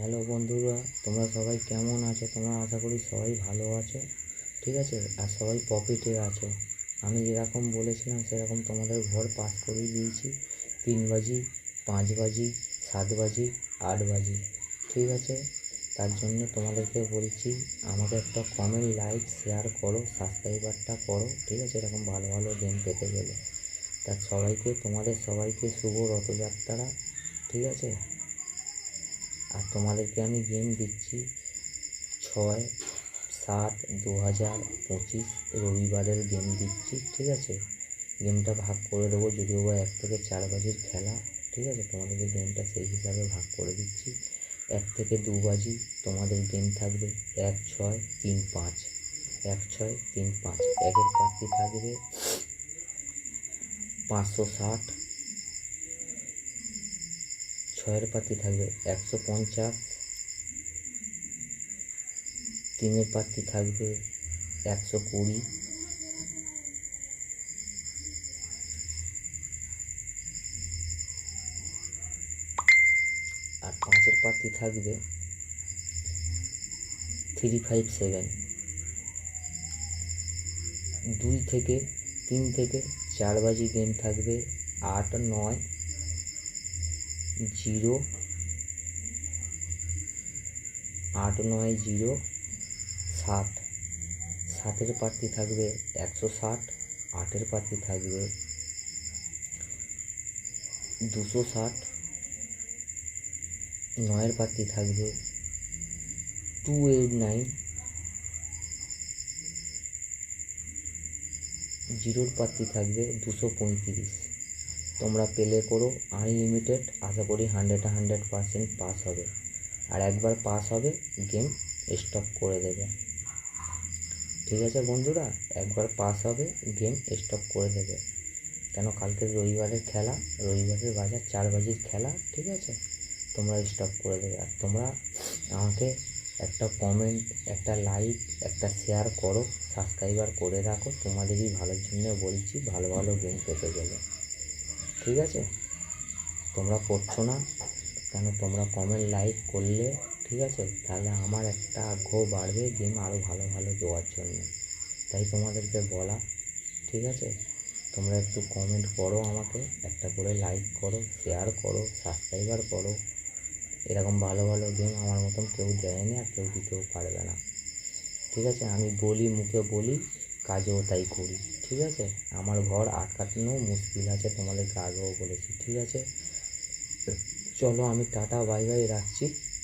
Hello বন্ধুরা, তোমরা সবাই কেমন আছো? তোমরা আশা করি সবাই ভালো আছো, ঠিক আছে? আর সবাই প্রফিটে আছো। আমি যেরকম বলেছিলাম সেরকম তোমাদের ঘর পাস করিয়ে দিয়েছি। 3 বাজি, 5 বাজি, 7 বাজি, 8 বাজি, ঠিক আছে? তার জন্য তোমাদেরকে বলছি, আমাকে একটা কমেন্ট, লাইক, শেয়ার করো, সাবস্ক্রাইবারটা করো, ঠিক আছে? এরকম ভালো ভালো গেম পেতে গেলে। তা তোমাদের সবাইকে শুভ রথযাত্রা, ঠিক আছে? আর তোমাদেরকে আমি গেম দিচ্ছি 6/7/2025 রবিবারের গেম দিচ্ছি, ঠিক আছে? গেমটা ভাগ করে দেবো, যদিও বা 1 থেকে 4 বাজির খেলা, ঠিক আছে? তোমাদেরকে গেমটা সেই হিসাবে ভাগ করে দিচ্ছি। 1 থেকে 2 বাজি তোমাদের গেম থাকবে 1-6-3-5, 1-6-3-5। একের প্রার্থী থাকবে 560, 6-এর প্রার্থী থাকবে 150, 3-এর প্রার্থী থাকবে 120, আর 5-এর প্রার্থী থাকবে 357। 3 থেকে 4 বাজি গেম থাকবে 8-9-0, 8-9-0-7। 7-এর প্রার্থী থাকবে 160, 8-এর প্রার্থী থাকবে 260, 9-এর প্রার্থী থাকবে 289, 0-র প্রার্থী থাকবে 235। তোমরা প্লে করো আনলিমিটেড, আশা করি 100% পাস হবে। আর একবার পাস হবে গেম স্টপ করে দেবে, ঠিক আছে বন্ধুরা? একবার পাস হবে গেম স্টপ করে দেবে। কেন, কালকে রবিবারের খেলা, রবিবারের বাজার 4 বাজির খেলা, ঠিক আছে? তোমরা স্টপ করে দেবে। আর তোমরা আমাকে একটা কমেন্ট, একটা লাইক, একটা শেয়ার করো, সাবস্ক্রাইবার করে রাখো। তোমাদেরই ভালোর জন্য বলছি, ভালো ভালো গেম পেতে গেলে, ঠিক আছে? তোমরা করছো না কেন? তোমরা কমেন্ট, লাইক করলে, ঠিক আছে, তাহলে আমার একটা আগ্রহ বাড়বে গেম আরও ভালো ভালো দেওয়ার জন্য। তাই তোমাদেরকে বলা, ঠিক আছে? তোমরা একটু কমেন্ট করো, আমাকে একটা করে লাইক করো, শেয়ার করো, সাবস্ক্রাইবার করো। এরকম ভালো ভালো গেম আমার মতন কেউ দেয়নি, আর কেউ দিতেও পারবে না, ঠিক আছে? আমি বলি, মুখে বলি, কাজেও তাই করি, ঠিক আছে? আমার ঘর আটকানো মুশকিল আছে, তোমাদেরকে আগেও বলেছি, ঠিক আছে? চলো, আমি টাটা বাই বাই রাখছি।